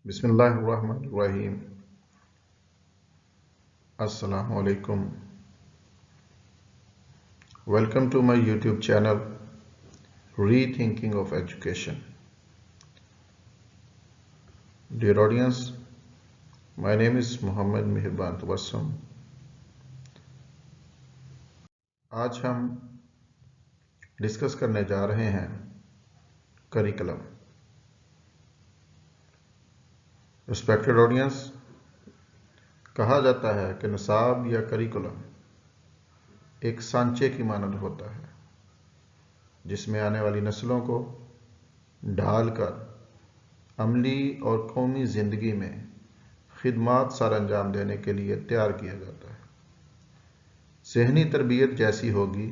बिस्मिल्लाहिर्रहमानिर्रहीम। अस्सलामु अलैकुम। Welcome to my YouTube channel Rethinking of Education. Dear audience, my name is Mohammed Mihirban Tabassum. आज हम discuss करने जा रहे हैं करिकुलम। रिस्पेक्टेड ऑडियंस, कहा जाता है कि निसाब या करिकुलम एक सांचे की मानद होता है जिसमें आने वाली नस्लों को ढालकर अमली और कौमी जिंदगी में खिदमात सर अंजाम देने के लिए तैयार किया जाता है। ज़हनी तरबियत जैसी होगी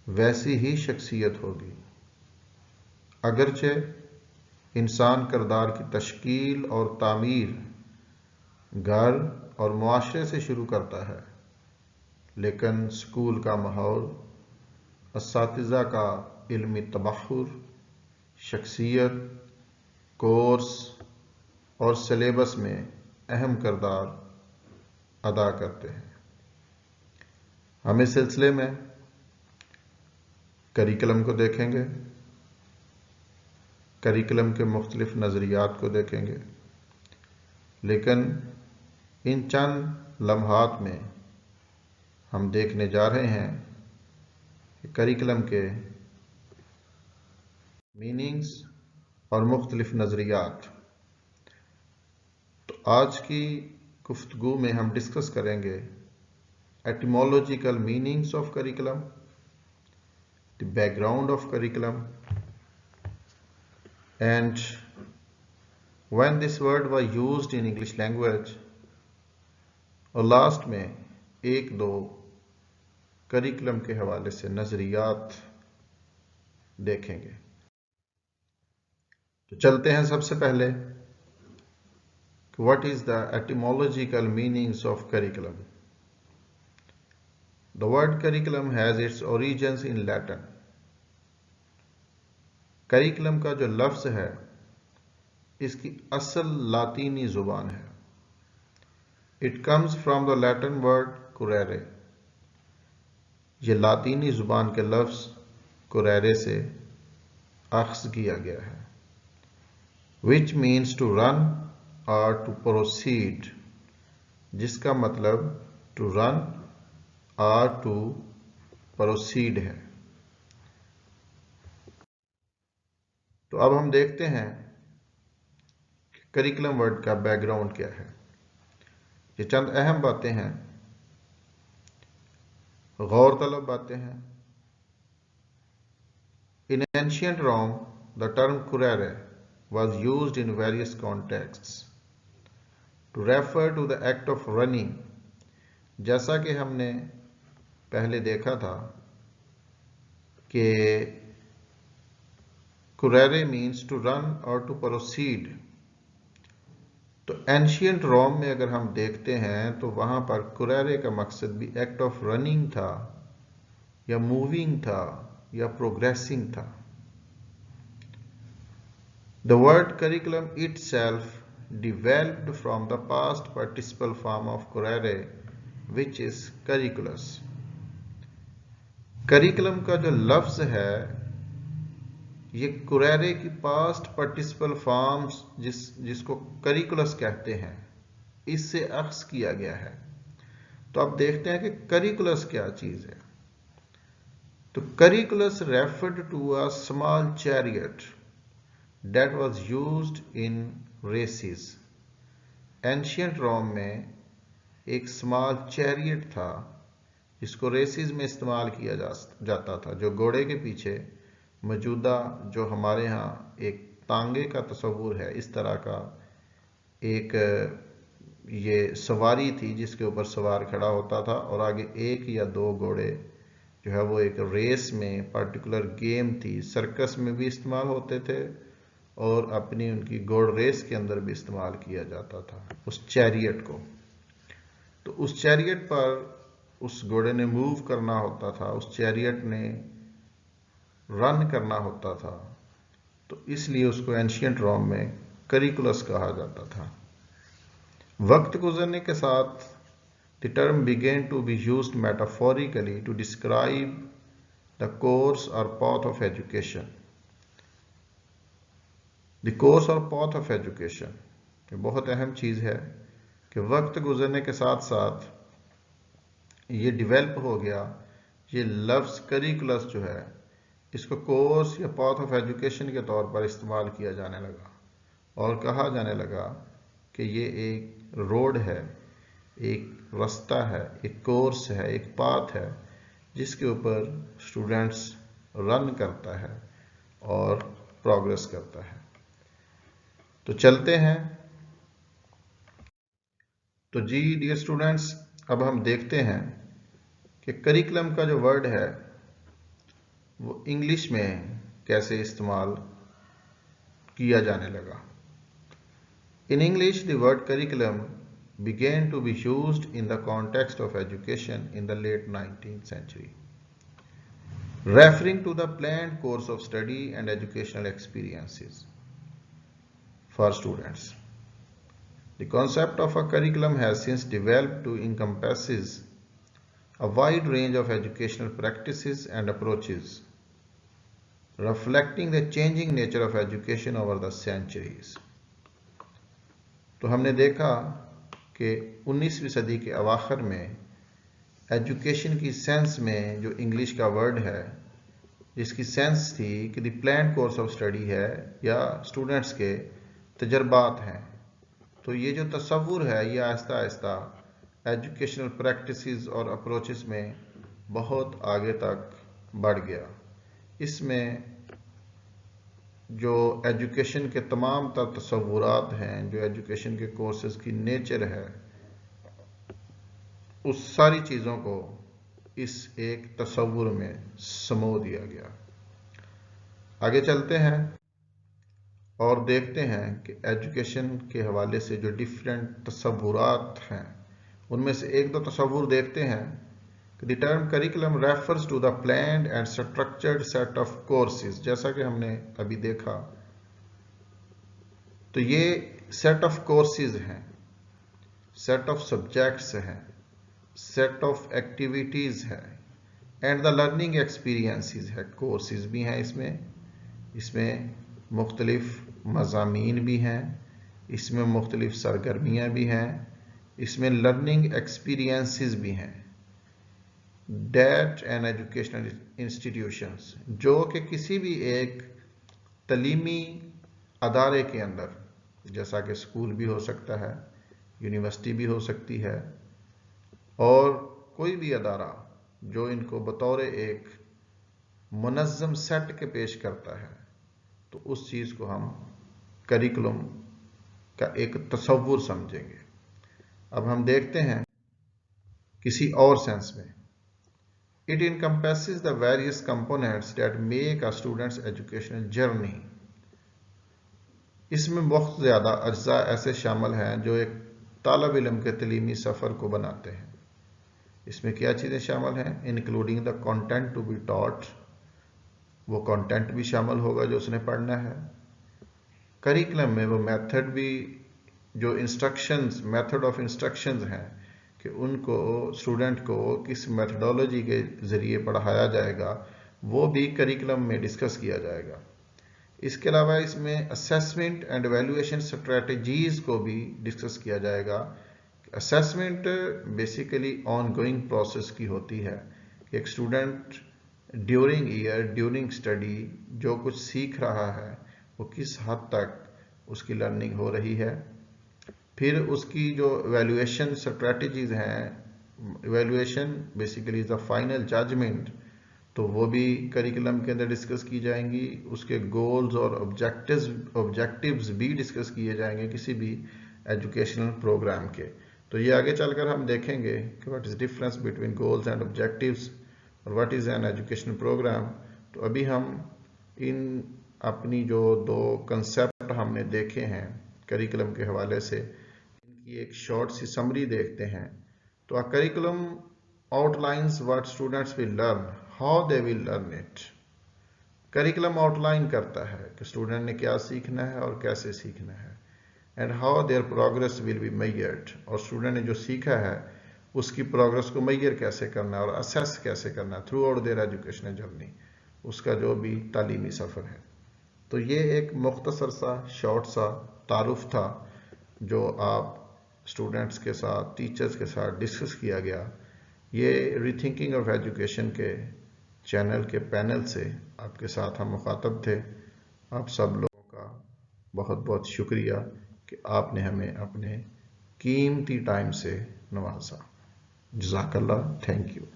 वैसी ही शख्सियत होगी। अगरचे इंसान किरदार की तश्कील और तामीर घर और मुआशरे से शुरू करता है, लेकिन स्कूल का माहौल, असातिज़ा का इल्मी तबहुर, शख्सियत, कोर्स और सिलेबस में अहम किरदार अदा करते हैं। हम इस सिलसिले में करिकुलम को देखेंगे, करिकुलम के मुख्तलिफ नज़रियात को देखेंगे, लेकिन इन चंद लम्हात में हम देखने जा रहे हैं कि करिकुलम के मीनिंग्स और मुख्तलिफ नज़रियात। तो आज की गुफ्तगू में हम डिस्कस करेंगे etymological meanings of curriculum, the background of curriculum, and when this word was used in English language, और लास्ट में एक दो करिकुलम के हवाले से नजरियात देखेंगे। तो चलते हैं सबसे पहले, what is the etymological meanings of curriculum? The word curriculum has its origins in Latin. Curriculum का जो लफ्ज़ है इसकी असल लातीनी जुबान है। It comes from the Latin word currere. ये लातीनी जुबान के लफ्ज़ currere से अख्ज़ किया गया है, which means to run or to proceed, जिसका मतलब to run or to proceed है। तो अब हम देखते हैं कि करिकुलम वर्ड का बैकग्राउंड क्या है। ये चंद अहम बातें हैं, गौर तलब बातें हैं। In ancient Rome, the term currere was used in various contexts to refer to the act of running. जैसा कि हमने पहले देखा था कि currere means to run or to proceed। तो एंशियंट रोम में अगर हम देखते हैं तो वहां पर currere का मकसद भी एक्ट ऑफ रनिंग था या मूविंग था या प्रोग्रेसिंग था। The word curriculum itself developed from the past participle form of currere, which is curriculus. Curriculum का जो लफ्ज है ये currere की पास्ट पार्टिसिपल फॉर्म्स जिसको करिकुलस कहते हैं इससे अख्ज़ किया गया है। तो अब देखते हैं कि करिकुलस क्या चीज है। तो curriculus referred to a small chariot that was used in races. Ancient Rome में एक स्मॉल चैरियट था जिसको रेसेस में इस्तेमाल किया जाता था, जो घोड़े के पीछे मौजूदा जो हमारे यहाँ एक तांगे का तस्वुर है, इस तरह का एक ये सवारी थी जिसके ऊपर सवार खड़ा होता था और आगे एक या दो घोड़े जो है वो एक रेस में पर्टिकुलर गेम थी, सर्कस में भी इस्तेमाल होते थे और अपनी उनकी घोड़ रेस के अंदर भी इस्तेमाल किया जाता था उस चैरियट को। तो उस चैरियट पर उस घोड़े ने मूव करना होता था, उस चैरियट ने रन करना होता था, तो इसलिए उसको एंशियंट रोम में करिकुलस कहा जाता था। वक्त गुजरने के साथ the term began to be used metaphorically to describe the course or path of education. The course or path of education, ये बहुत अहम चीज है कि वक्त गुजरने के साथ साथ ये डिवेल्प हो गया। ये लफ्ज करिकुलस जो है इसको कोर्स या पाथ ऑफ एजुकेशन के तौर पर इस्तेमाल किया जाने लगा और कहा जाने लगा कि ये एक रोड है, एक रास्ता है, एक कोर्स है, एक पाथ है जिसके ऊपर स्टूडेंट्स रन करता है और प्रोग्रेस करता है। तो चलते हैं। तो जी डियर स्टूडेंट्स, अब हम देखते हैं कि करिकुलम का जो वर्ड है वो इंग्लिश में कैसे इस्तेमाल किया जाने लगा। In English, the word curriculum began to be used in the context of education in the late 19th century, referring to the planned course of study and educational experiences for students. The concept of a curriculum has since developed to encompasses a wide range of educational practices and approaches, reflecting the changing nature of education over the centuries. तो हमने देखा कि 19वीं सदी के अवाखिर में education की sense में जो इंग्लिश का वर्ड है जिसकी सेंस थी कि the plan course of study है या स्टूडेंट्स के तजर्बात हैं, तो ये जो तसव्वुर है ये आहिस्ता आहिस्ता एजुकेशनल प्रैक्टिसेस और अप्रोचेस में बहुत आगे तक बढ़ गया। इसमें जो एजुकेशन के तमाम तसव्वुरात हैं, जो एजुकेशन के कोर्सेज की नेचर है, उस सारी चीज़ों को इस एक तसव्वुर में समो दिया गया। आगे चलते हैं और देखते हैं कि एजुकेशन के हवाले से जो डिफरेंट तसव्वुरात हैं उनमें से एक दो तसव्वुर देखते हैं। The term curriculum refers to the planned and structured set of courses। जैसा कि हमने अभी देखा तो ये सेट ऑफ कोर्सेज हैं, सेट ऑफ सब्जेक्ट्स हैं, सेट ऑफ एक्टिविटीज है एंड द लर्निंग एक्सपीरियंसेस है। कोर्सेज भी हैं इसमें मुख्तलिफ मज़ामीन भी हैं, इसमें मुख्तलिफ सरगर्मियाँ भी हैं, इसमें लर्निंग एक्सपीरियंसेस भी हैं। डेट एंड एजुकेशनल इंस्टीट्यूशंस, जो कि किसी भी एक तलीमी अदारे के अंदर, जैसा कि स्कूल भी हो सकता है, यूनिवर्सिटी भी हो सकती है, और कोई भी अदारा जो इनको बतौर एक मुनज़्ज़म सेट के पेश करता है, तो उस चीज़ को हम करिकुलम का एक तसव्वुर समझेंगे। अब हम देखते हैं किसी और सेंस में। It encompasses the various components that make a student's educational journey। इसमें बहुत ज़्यादा अज्जा ऐसे शामिल हैं जो एक तालब इल्म के तलीमी सफ़र को बनाते हैं। इसमें क्या चीज़ें शामिल हैं? Including the content to be taught, वो कंटेंट भी शामिल होगा जो उसने पढ़ना है। करिकुलम में वो मेथड भी, जो इंस्ट्रक्शंस, मेथड ऑफ इंस्ट्रक्शंस हैं कि उनको स्टूडेंट को किस मेथडोलॉजी के ज़रिए पढ़ाया जाएगा, वो भी करिकुलम में डिस्कस किया जाएगा। इसके अलावा इसमें असेसमेंट एंड एवेल्युएशन स्ट्रेटजीज़ को भी डिस्कस किया जाएगा। Assessment basically on going process की होती है कि एक student during year, during study जो कुछ सीख रहा है वो किस हद तक उसकी लर्निंग हो रही है। फिर उसकी जो एवेल्युएशन स्ट्रेटजीज हैं, evaluation basically is the final judgement, तो वो भी करिकुलम के अंदर डिस्कस की जाएंगी। उसके गोल्स और ऑब्जेक्टिव्स भी डिस्कस किए जाएंगे किसी भी एजुकेशनल प्रोग्राम के। तो ये आगे चलकर हम देखेंगे कि what is difference between goals and objectives और what is an educational program. तो अभी हम इन अपनी जो दो कंसेप्ट हमने देखे हैं करिकुलम के हवाले से, इनकी एक शॉर्ट सी समरी देखते हैं। तो a curriculum outlines what students will learn, how they will learn it। Curriculum outline करता है कि स्टूडेंट ने क्या सीखना है और कैसे सीखना है। And how there progress will be measured, और स्टूडेंट ने जो सीखा है उसकी प्रोग्रेस को मेजर कैसे करना है और असेस कैसे करना है through out there educational journey, उसका जो भी तालीमी सफ़र है। तो ये एक मुख्तसर सा शॉर्ट सा तारुफ था जो आप स्टूडेंट्स के साथ, टीचर्स के साथ डिस्कस किया गया। ये रीथिंकिंग ऑफ एजुकेशन के चैनल के पैनल से आपके साथ हम मुखातब थे। आप सब लोगों का बहुत बहुत शुक्रिया कि आपने हमें अपने कीमती टाइम से नवाजा। जज़ाकल्लाह, थैंक यू।